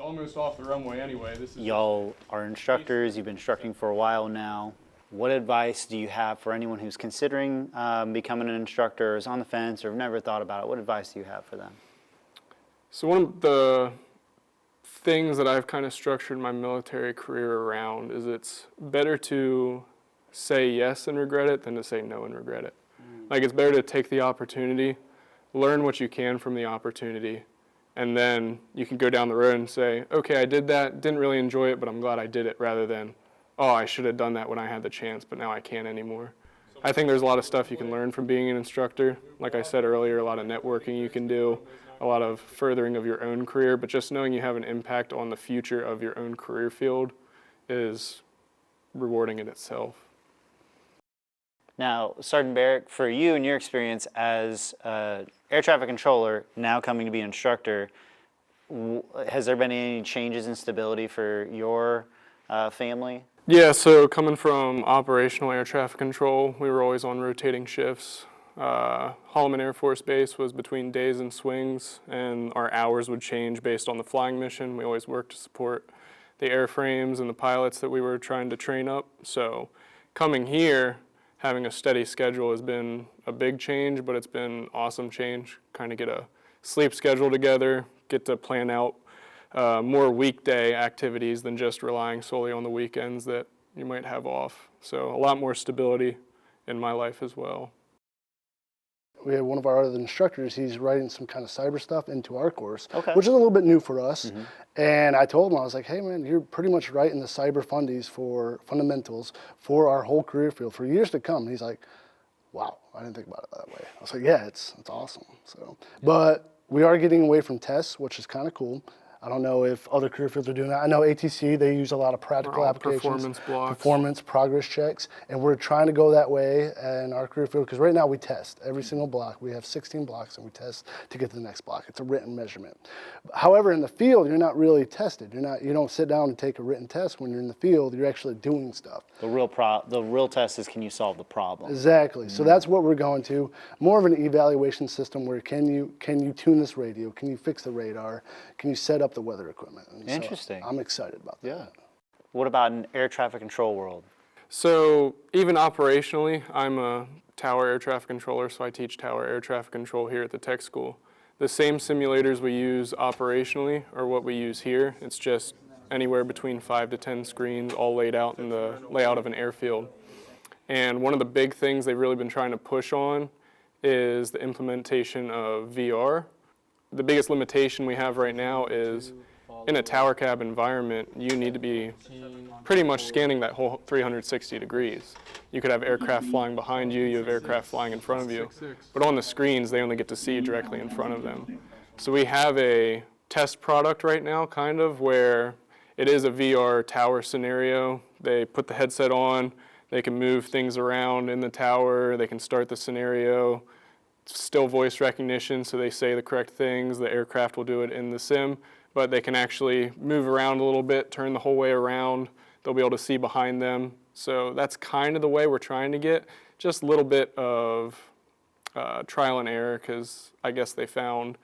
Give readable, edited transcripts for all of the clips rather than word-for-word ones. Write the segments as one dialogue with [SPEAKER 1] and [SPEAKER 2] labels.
[SPEAKER 1] almost off the runway anyway. This is
[SPEAKER 2] Y'all are instructors, you've been instructing for a while now. What advice do you have for anyone who's considering becoming an instructor, or is on the fence, or have never thought about it? What advice do you have for them?
[SPEAKER 1] So one of the things that I've kind of structured my military career around is it's better to say yes and regret it than to say no and regret it. Like, it's better to take the opportunity, learn what you can from the opportunity, and then you can go down the road and say, okay, I did that, didn't really enjoy it, but I'm glad I did it, rather than, oh, I should have done that when I had the chance, but now I can't anymore. I think there's a lot of stuff you can learn from being an instructor. Like I said earlier, a lot of networking you can do, a lot of furthering of your own career, but just knowing you have an impact on the future of your own career field is rewarding in itself.
[SPEAKER 2] Now, Sergeant Barrick, for you and your experience as air traffic controller, now coming to be an instructor, has there been any changes in stability for your family?
[SPEAKER 1] Yeah, so coming from operational air traffic control, we were always on rotating shifts. Holloman Air Force Base was between days and swings, and our hours would change based on the flying mission. We always worked to support the airframes and the pilots that we were trying to train up. So coming here, having a steady schedule has been a big change, but it's been awesome change. Kind of get a sleep schedule together, get to plan out more weekday activities than just relying solely on the weekends that you might have off. So a lot more stability in my life as well.
[SPEAKER 3] We had one of our other instructors, he's writing some kind of cyber stuff into our course,
[SPEAKER 2] Okay.
[SPEAKER 3] which is a little bit new for us. And I told him, I was like, hey man, you're pretty much writing the cyber fundamentals for our whole career field for years to come. And he's like, wow, I didn't think about it that way. I was like, yeah, it's awesome. So, but we are getting away from tests, which is kind of cool. I don't know if other career fields are doing that. I know ATC, they use a lot of practical applications.
[SPEAKER 1] Performance blocks.
[SPEAKER 3] Performance, progress checks. And we're trying to go that way in our career field, because right now we test every single block. We have 16 blocks and we test to get to the next block. It's a written measurement. However, in the field, you're not really tested. You don't sit down and take a written test when you're in the field. You're actually doing stuff.
[SPEAKER 2] The real test is, can you solve the problem?
[SPEAKER 3] Exactly. So that's what we're going to. More of an evaluation system where can you tune this radio? Can you fix the radar? Can you set up the weather equipment? And
[SPEAKER 2] Interesting.
[SPEAKER 3] So I'm excited about that.
[SPEAKER 2] Yeah. What about an air traffic control world?
[SPEAKER 1] So even operationally, I'm a tower air traffic controller, so I teach tower air traffic control here at the tech school. The same simulators we use operationally are what we use here. It's just anywhere between 5 to 10 screens all laid out in the layout of an airfield. And one of the big things they've really been trying to push on is the implementation of VR. The biggest limitation we have right now is in a tower cab environment, you need to be pretty much scanning that whole 360 degrees. You could have aircraft flying behind you, you have aircraft flying in front of you, but on the screens, they only get to see you directly in front of them. So we have a test product right now, kind of, where it is a VR tower scenario. They put the headset on, they can move things around in the tower, they can start the scenario. Still voice recognition, so they say the correct things. The aircraft will do it in the sim, but they can actually move around a little bit, turn the whole way around. They'll be able to see behind them. So that's kind of the way we're trying to get. Just a little bit of trial and error, because I guess they found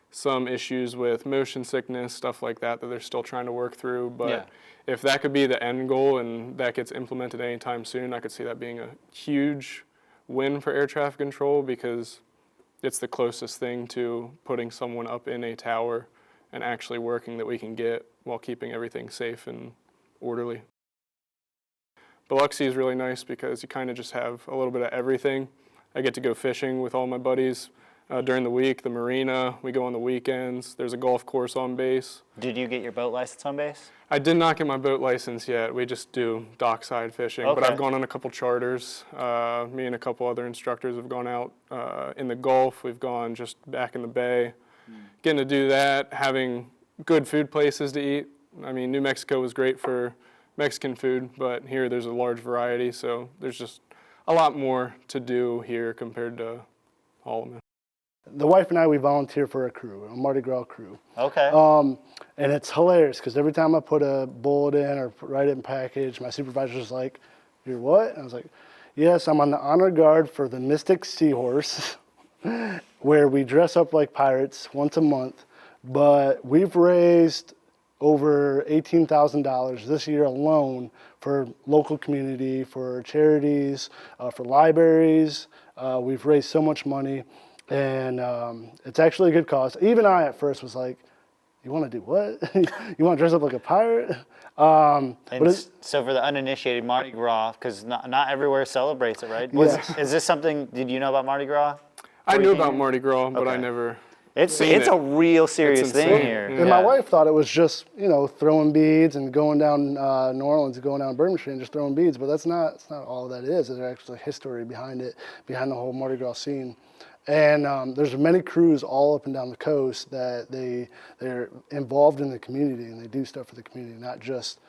[SPEAKER 1] some issues with motion sickness, stuff like that they're still trying to work through. But
[SPEAKER 2] Yeah.
[SPEAKER 1] if that could be the end goal and that gets implemented anytime soon, I could see that being a huge win for air traffic control, because it's the closest thing to putting someone up in a tower and actually working that we can get while keeping everything safe and orderly. Biloxi is really nice because you kind of just have a little bit of everything. I get to go fishing with all my buddies during the week, the marina, we go on the weekends. There's a golf course on base.
[SPEAKER 2] Did you get your boat license on base?
[SPEAKER 1] I did not get my boat license yet. We just do dockside fishing, but
[SPEAKER 2] Okay.
[SPEAKER 1] I've gone on a couple charters. Me and a couple other instructors have gone out in the Gulf. We've gone just back in the bay. Getting to do that, having good food places to eat. I mean, New Mexico was great for Mexican food, but here there's a large variety, so there's just a lot more to do here compared to Holloman.
[SPEAKER 3] The wife and I, we volunteer for a crew, a Mardi Gras crew.
[SPEAKER 2] Okay.
[SPEAKER 3] And it's hilarious because every time I put a bullet in or write it in package, my supervisor's like, "You're what?" And I was like, "Yes, I'm on the honor guard for the Mystic Seahorse," where we dress up like pirates once a month. But we've raised over $18,000 this year alone for local community, for charities, for libraries. We've raised so much money, and it's actually a good cause. Even I at first was like, you want to do what? You want to dress up like a pirate?
[SPEAKER 2] And so for the uninitiated, Mardi Gras, because not everywhere celebrates it, right?
[SPEAKER 3] Yes.
[SPEAKER 2] Is this something, did you know about Mardi Gras?
[SPEAKER 1] I
[SPEAKER 2] before you
[SPEAKER 1] knew
[SPEAKER 2] came
[SPEAKER 1] about
[SPEAKER 2] here?
[SPEAKER 1] Mardi Gras, but I
[SPEAKER 2] Okay.
[SPEAKER 1] never.
[SPEAKER 2] It's
[SPEAKER 1] seen
[SPEAKER 2] a
[SPEAKER 1] it.
[SPEAKER 2] real serious
[SPEAKER 1] It's
[SPEAKER 2] thing
[SPEAKER 1] insane.
[SPEAKER 2] here.
[SPEAKER 1] Yeah.
[SPEAKER 3] And my wife thought it was just, throwing beads and going down New Orleans and going down Bourbon Street and just throwing beads, but that's not all that is. There's actually history behind it, behind the whole Mardi Gras scene. And there's many crews all up and down the coast that they're involved in the community and they do stuff for the community, not just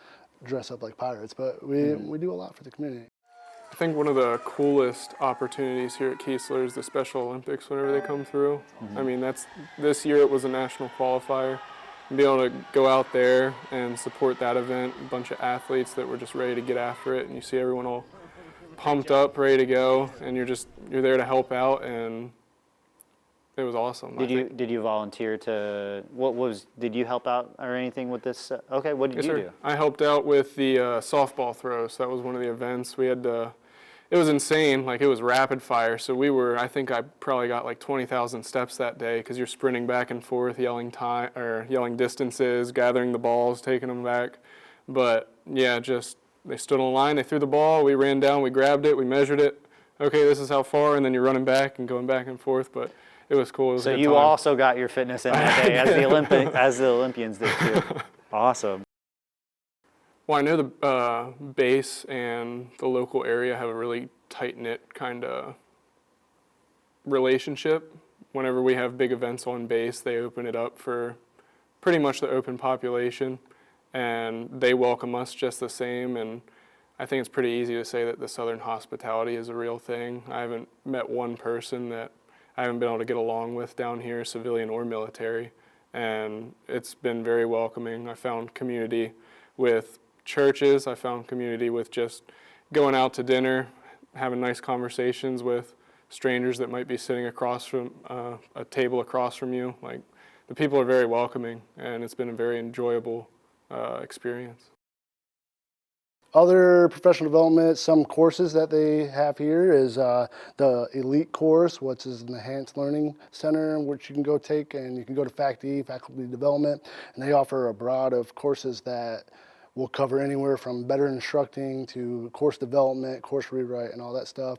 [SPEAKER 3] dress up like pirates, but we do a lot for the community.
[SPEAKER 1] I think one of the coolest opportunities here at Keesler is the Special Olympics whenever they come through. I mean, this year it was a national qualifier. And be able to go out there and support that event, a bunch of athletes that were just ready to get after it, and you see everyone all pumped up, ready to go, and you're there to help out, and it was awesome.
[SPEAKER 2] Did you volunteer to, did you help out or anything with this? Okay, what did
[SPEAKER 1] Yes,
[SPEAKER 2] you
[SPEAKER 1] sir.
[SPEAKER 2] do?
[SPEAKER 1] I helped out with the softball throw, so that was one of the events. We had it was insane, like it was rapid fire, so I think I probably got like 20,000 steps that day because you're sprinting back and forth, yelling distances, gathering the balls, taking them back. But yeah, they stood on a line, they threw the ball, we ran down, we grabbed it, we measured it. Okay, this is how far, and then you're running back and going back and forth, but it was cool. It was
[SPEAKER 2] So
[SPEAKER 1] a good
[SPEAKER 2] you
[SPEAKER 1] time.
[SPEAKER 2] also got your fitness in that day as the Olympians did too. Awesome.
[SPEAKER 1] Well, I know the base and the local area have a really tight-knit kind of relationship. Whenever we have big events on base, they open it up for pretty much the open population, and they welcome us just the same. And I think it's pretty easy to say that the Southern hospitality is a real thing. I haven't met one person that I haven't been able to get along with down here, civilian or military, and it's been very welcoming. I found community with churches. I found community with just going out to dinner, having nice conversations with strangers that might be sitting across from a table across from you. Like, the people are very welcoming, and it's been a very enjoyable experience.
[SPEAKER 3] Other professional development, some courses that they have here is the Elite course, which is an enhanced learning center, which you can go take, and you can go to FACTE, faculty development, and they offer a broad of courses that will cover anywhere from better instructing to course development, course rewrite, and all that stuff.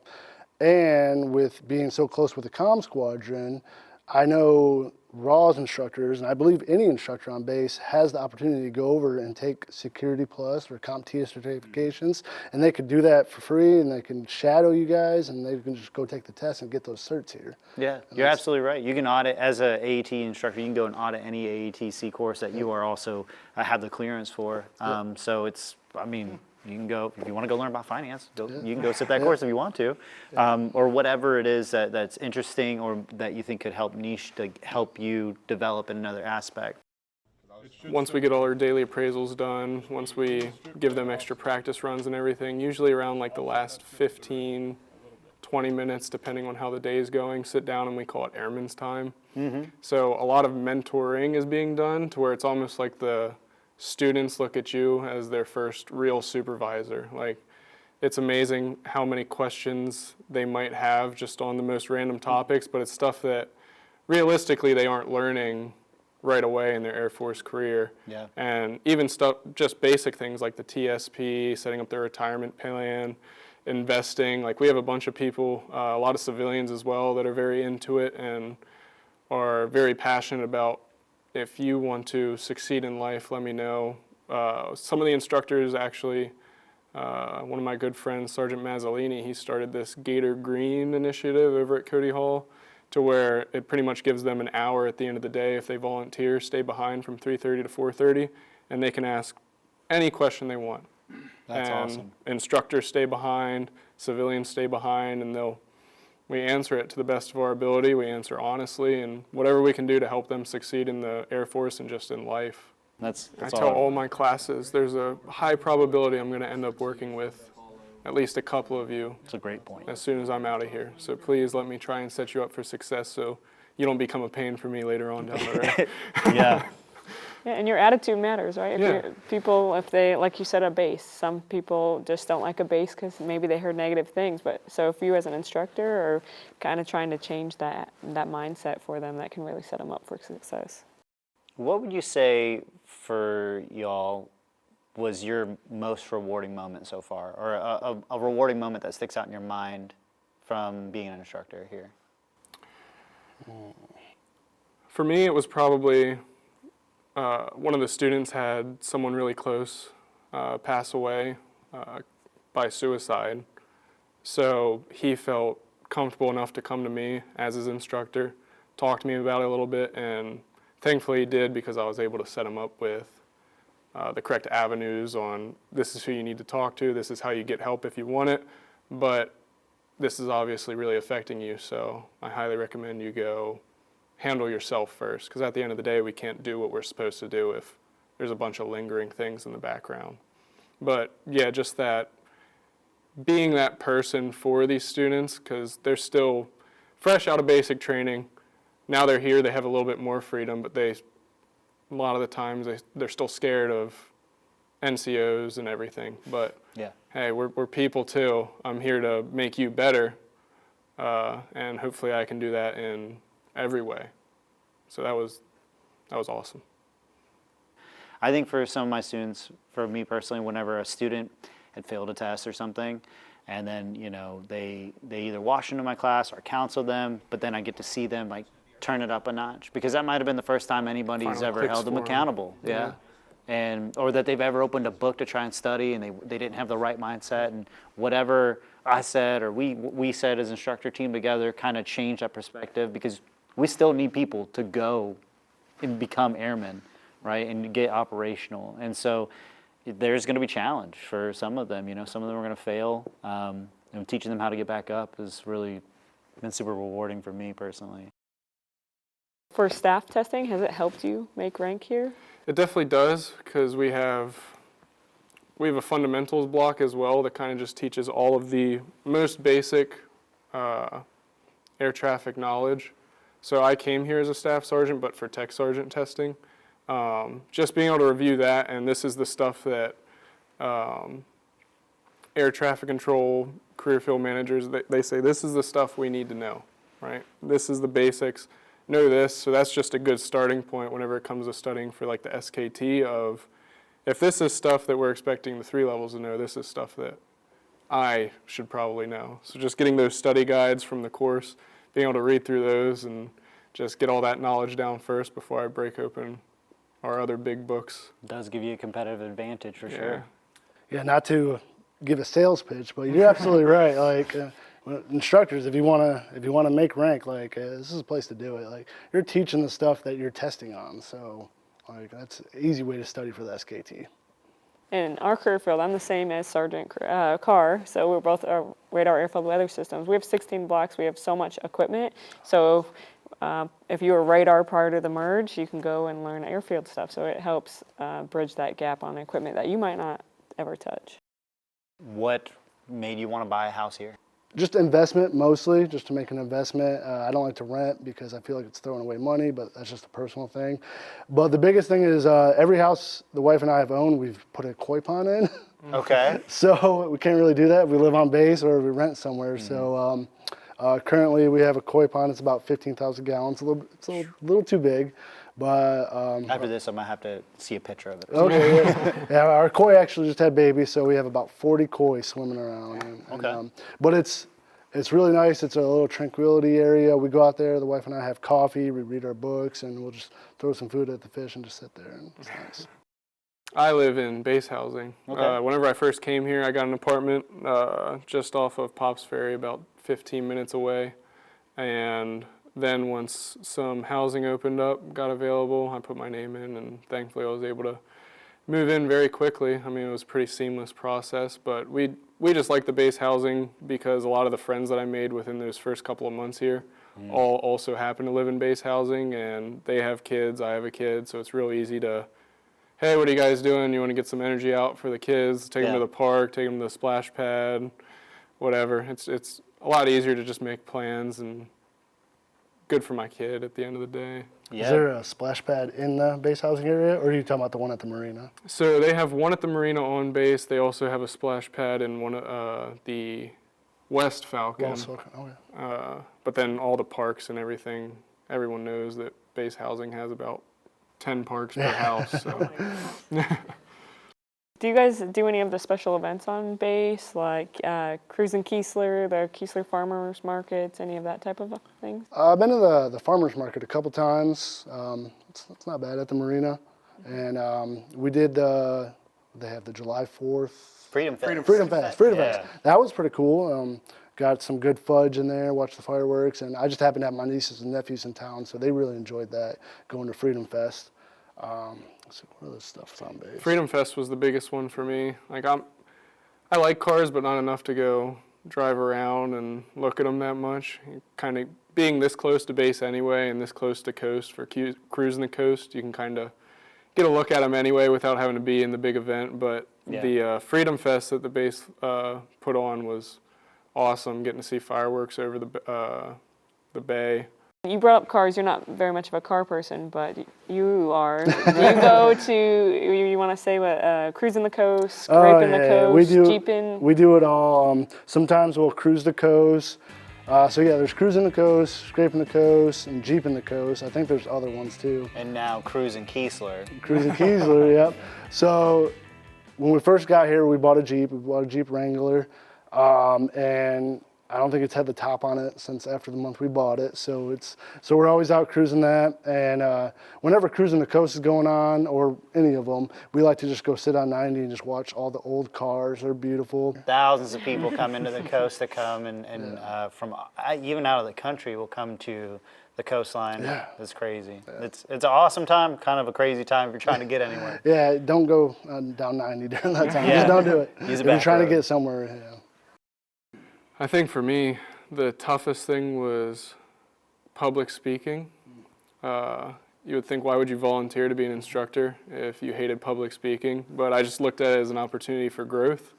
[SPEAKER 3] And with being so close with the Comm Squadron, I know RAWS instructors, and I believe any instructor on base has the opportunity to go over and take Security Plus or CompTIA certifications, and they could do that for free, and they can shadow you guys, and they can just go take the test and get those certs here.
[SPEAKER 2] Yeah, you're absolutely right. You can audit, as an AAT instructor, you can go and audit any AATC course that you are also have the clearance for. So you can go, if you want to go learn about finance, you can go sit that course if you want to, or whatever it is that's interesting or that you think could help niche to help you develop in another aspect.
[SPEAKER 1] Once we get all our daily appraisals done, once we give them extra practice runs and everything, usually around like the last 15, 20 minutes, depending on how the day is going, sit down and we call it airman's time. So a lot of mentoring is being done to where it's almost like the students look at you as their first real supervisor. Like, it's amazing how many questions they might have just on the most random topics, but it's stuff that realistically they aren't learning right away in their Air Force career.
[SPEAKER 2] Yeah.
[SPEAKER 1] And even stuff, just basic things like the TSP, setting up their retirement plan, investing. Like, we have a bunch of people, a lot of civilians as well, that are very into it and are very passionate about, if you want to succeed in life, let me know. Some of the instructors actually, one of my good friends, Sergeant Mazzolini, he started this Gator Green initiative over at Cody Hall, to where it pretty much gives them an hour at the end of the day if they volunteer, stay behind from 3:30 to 4:30, and they can ask any question they want.
[SPEAKER 2] That's
[SPEAKER 1] and
[SPEAKER 2] awesome.
[SPEAKER 1] Instructors stay behind, civilians stay behind, and we answer it to the best of our ability. We answer honestly, and whatever we can do to help them succeed in the Air Force and just in life.
[SPEAKER 2] That's
[SPEAKER 1] I tell all my classes, there's a high probability I'm going to end up working with at least a couple of you
[SPEAKER 2] That's a great point.
[SPEAKER 1] as soon as I'm out of here. So please let me try and set you up for success so you don't become a pain for me later on down the road.
[SPEAKER 2] Yeah.
[SPEAKER 4] Yeah, and your attitude matters, right? If
[SPEAKER 1] Yeah.
[SPEAKER 4] people, if they, like you said, a base, some people just don't like a base because maybe they heard negative things. But so if you as an instructor are kind of trying to change that mindset for them, that can really set them up for success.
[SPEAKER 2] What would you say for y'all was your most rewarding moment so far, or a rewarding moment that sticks out in your mind from being an instructor here?
[SPEAKER 1] For me, it was probably one of the students had someone really close pass away by suicide. So he felt comfortable enough to come to me as his instructor, talk to me about it a little bit, and thankfully he did, because I was able to set him up with the correct avenues on this is who you need to talk to, this is how you get help if you want it, but this is obviously really affecting you, so I highly recommend you go handle yourself first, because at the end of the day, we can't do what we're supposed to do if there's a bunch of lingering things in the background. But yeah, just that, being that person for these students, because they're still fresh out of basic training. Now they're here, they have a little bit more freedom, but a lot of the times they're still scared of NCOs and everything. But
[SPEAKER 2] Yeah.
[SPEAKER 1] hey, we're people too. I'm here to make you better, and hopefully I can do that in every way. So that was awesome.
[SPEAKER 2] I think for some of my students, for me personally, whenever a student had failed a test or something, and then they either wash into my class or counsel them, but then I get to see them like turn it up a notch, because that might have been the first time anybody's
[SPEAKER 1] Final
[SPEAKER 2] ever
[SPEAKER 1] clicks
[SPEAKER 2] held them
[SPEAKER 1] for 'em.
[SPEAKER 2] accountable. Yeah. And or that they've ever opened a book to try and study and they didn't have the right mindset, and whatever I said or we said as instructor team together kind of changed that perspective, because we still need people to go and become airmen, right, and get operational. And so there's going to be challenge for some of them. Some of them are going to fail, and teaching them how to get back up has really been super rewarding for me personally.
[SPEAKER 4] For staff testing, has it helped you make rank here?
[SPEAKER 1] It definitely does, because we have a fundamentals block as well that kind of just teaches all of the most basic air traffic knowledge. So I came here as a staff sergeant, but for tech sergeant testing, just being able to review that, and this is the stuff that air traffic control career field managers, they say this is the stuff we need to know, right? This is the basics. Know this, so that's just a good starting point whenever it comes to studying for like the SKT of, if this is stuff that we're expecting the 3 levels to know, this is stuff that I should probably know. So just getting those study guides from the course, being able to read through those and just get all that knowledge down first before I break open our other big books.
[SPEAKER 2] It does give you a competitive advantage for sure.
[SPEAKER 3] Yeah, not to give a sales pitch, but you're absolutely right. Like instructors, if you want to make rank, like this is a place to do it. Like you're teaching the stuff that you're testing on, so like that's an easy way to study for the SKT.
[SPEAKER 4] In our career field, I'm the same as Sergeant Carr, so we're both radar airfield weather systems. We have 16 blocks. We have so much equipment. So if you were radar prior to the merge, you can go and learn airfield stuff. So it helps bridge that gap on equipment that you might not ever touch.
[SPEAKER 2] What made you want to buy a house here?
[SPEAKER 3] Just investment, mostly, just to make an investment. I don't like to rent because I feel like it's throwing away money, but that's just a personal thing. But the biggest thing is every house the wife and I have owned, we've put a koi pond in.
[SPEAKER 2] Okay.
[SPEAKER 3] So we can't really do that. We live on base or we rent somewhere. So currently we have a koi pond. It's about 15,000 gallons. It's a little too big. But
[SPEAKER 2] After this, I might have to see a picture of it.
[SPEAKER 3] okay, yeah, our koi actually just had babies, so we have about 40 koi swimming around.
[SPEAKER 2] Okay.
[SPEAKER 3] But it's really nice. It's a little tranquility area. We go out there, the wife and I have coffee, we read our books, and we'll just throw some food at the fish and just sit there, and it's nice.
[SPEAKER 1] I live in base housing.
[SPEAKER 2] Okay.
[SPEAKER 1] Whenever I first came here, I got an apartment just off of Pops Ferry, about 15 minutes away. And then once some housing opened up, got available, I put my name in, and thankfully I was able to move in very quickly. I mean, it was a pretty seamless process, but we just like the base housing because a lot of the friends that I made within those first couple of months here all also happen to live in base housing, and they have kids, I have a kid, so it's real easy to, hey, what are you guys doing? You want to get some energy out for the kids, take them to the park, take them to the splash pad, whatever. It's a lot easier to just make plans and good for my kid at the end of the day.
[SPEAKER 3] Is there a splash pad in the base housing area, or are you talking about the one at the marina?
[SPEAKER 1] So they have one at the marina on base. They also have a splash pad in one the West Falcon.
[SPEAKER 3] Also, okay.
[SPEAKER 1] But then all the parks and everything, everyone knows that base housing has about 10 parks per house. So.
[SPEAKER 4] Do you guys do any of the special events on base, like Cruising Keesler, the Keesler Farmers Markets, any of that type of things?
[SPEAKER 3] I've been to the farmers market a couple times. It's not bad at the marina, and we did. They have the July 4th
[SPEAKER 2] Freedom Fest.
[SPEAKER 3] Freedom Fest. Freedom
[SPEAKER 2] Yeah.
[SPEAKER 3] Fest. That was pretty cool. Got some good fudge in there. Watched the fireworks, and I just happened to have my nieces and nephews in town, so they really enjoyed that going to Freedom Fest. So what other stuff's on base?
[SPEAKER 1] Freedom Fest was the biggest one for me. Like I like cars, but not enough to go drive around and look at them that much. Kind of being this close to base anyway, and this close to coast for cruising the coast, you can kind of get a look at them anyway without having to be in the big event. But the Freedom Fest that the base put on was awesome. Getting to see fireworks over the bay.
[SPEAKER 4] You brought up cars. You're not very much of a car person, but you are. Do you go to? You want to say what? Cruising the coast, scraping the coast,
[SPEAKER 3] we do.
[SPEAKER 4] jeeping.
[SPEAKER 3] We do it all. Sometimes we'll cruise the coast. So yeah, there's cruising the coast, scraping the coast, and jeeping the coast. I think there's other ones too.
[SPEAKER 2] And now Cruising Keesler.
[SPEAKER 3] Cruising Keesler, yep. So when we first got here, we bought a Jeep. We bought a Jeep Wrangler, and I don't think it's had the top on it since after the month we bought it. So we're always out cruising that, and whenever Cruising the Coast is going on, or any of them, we like to just go sit on 90 and just watch all the old cars. They're beautiful.
[SPEAKER 2] Thousands of people come into the coast that come and from even out of the country will come to the coastline.
[SPEAKER 3] Yeah.
[SPEAKER 2] It's crazy. Yeah. It's an awesome time, kind of a crazy time if you're trying to get anywhere.
[SPEAKER 3] Yeah, don't go down 90 during that time.
[SPEAKER 2] Yeah.
[SPEAKER 3] Just don't do it.
[SPEAKER 2] Use a
[SPEAKER 3] If you're
[SPEAKER 2] back
[SPEAKER 3] trying
[SPEAKER 2] road.
[SPEAKER 3] to get somewhere, yeah.
[SPEAKER 1] I think for me, the toughest thing was public speaking. You would think, why would you volunteer to be an instructor if you hated public speaking? But I just looked at it as an opportunity for growth.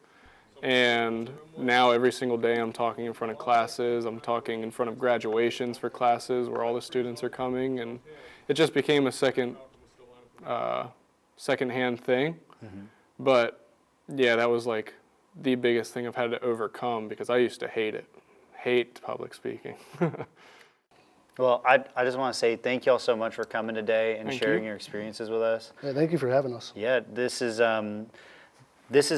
[SPEAKER 1] And now every single day I'm talking in front of classes, I'm talking in front of graduations for classes where all the students are coming, and it just became a second-hand thing. Mm-hmm. But yeah, that was like the biggest thing I've had to overcome because I used to hate public speaking.
[SPEAKER 2] Well, I just want to say thank you all so much for coming today and
[SPEAKER 1] Thank
[SPEAKER 2] sharing
[SPEAKER 1] you.
[SPEAKER 2] your experiences with us.
[SPEAKER 3] Yeah, thank you for having us.
[SPEAKER 2] Yeah, this has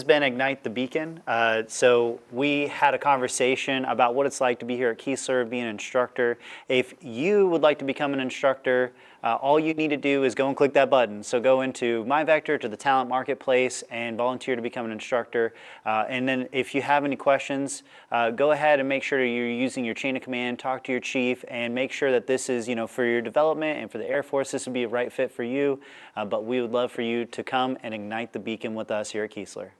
[SPEAKER 2] been Ignite the Beacon. So we had a conversation about what it's like to be here at Keesler, being an instructor. If you would like to become an instructor, all you need to do is go and click that button. So go into MyVector to the Talent Marketplace and volunteer to become an instructor. And then if you have any questions, go ahead and make sure that you're using your chain of command, talk to your chief, and make sure that this is, for your development and for the Air Force, this would be a right fit for you. But we would love for you to come and ignite the beacon with us here at Keesler.